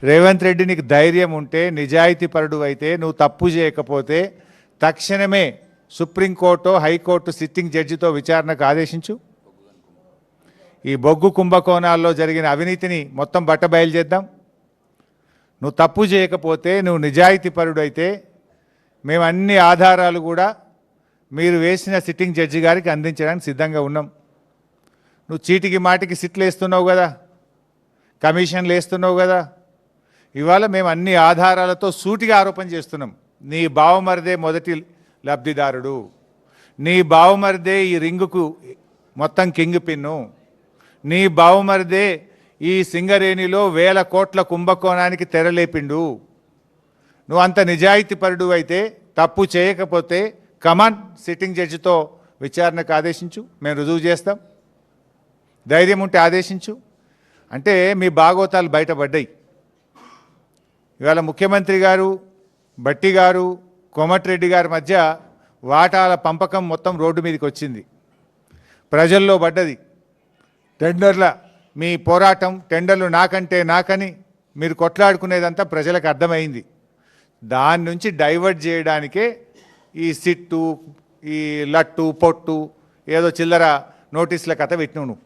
రేవంత్ రెడ్డి నీకు ధైర్యం ఉంటే నిజాయితీపరుడు అయితే నువ్వు తప్పు చేయకపోతే తక్షణమే సుప్రీంకోర్టు హైకోర్టు సిట్టింగ్ జడ్జితో విచారణకు ఆదేశించు. ఈ బొగ్గు కుంభకోణాల్లో జరిగిన అవినీతిని మొత్తం బట్టబయలు చేద్దాం. నువ్వు తప్పు చేయకపోతే నువ్వు నిజాయితీపరుడు అయితే మేము అన్ని ఆధారాలు కూడా మీరు వేసిన సిట్టింగ్ జడ్జి గారికి అందించడానికి సిద్ధంగా ఉన్నాం. నువ్వు చీటికి మాటికి సిట్లు వేస్తున్నావు కదా, కమిషన్లు వేస్తున్నావు కదా. ఇవాళ మేము అన్ని ఆధారాలతో సూటిగా ఆరోపణ చేస్తున్నాం. నీ బావమరిదే మొదటి లబ్ధిదారుడు, నీ బావమరిదే ఈ రింగుకు మొత్తం కింగ్ పిన్ను, నీ బావమరిదే ఈ సింగరేణిలో 1000 కోట్ల కుంభకోణానికి తెరలేపిండు. నువ్వు అంత నిజాయితీపరుడు అయితే తప్పు చేయకపోతే కమాన్ సిట్టింగ్ జడ్జితో విచారణకు ఆదేశించు, మేము రుజువు చేస్తాం. ధైర్యం ఉంటే ఆదేశించు. అంటే మీ భాగోతాలు బయటపడ్డాయి. ఇవాళ ముఖ్యమంత్రి గారు, బట్టి గారు, కోమటిరెడ్డి గారి మధ్య వాటాల పంపకం మొత్తం రోడ్డు మీదకి వచ్చింది, ప్రజల్లో పడ్డది. టెండర్ల మీ పోరాటం, టెండర్లు నాకంటే నాకని మీరు కొట్లాడుకునేదంతా ప్రజలకు అర్థమైంది. దాని నుంచి డైవర్ట్ చేయడానికే ఈ సిట్టు, ఈ లట్టు పొట్టు ఏదో చిల్లర నోటీసుల కథ పెట్టినావు నువ్వు.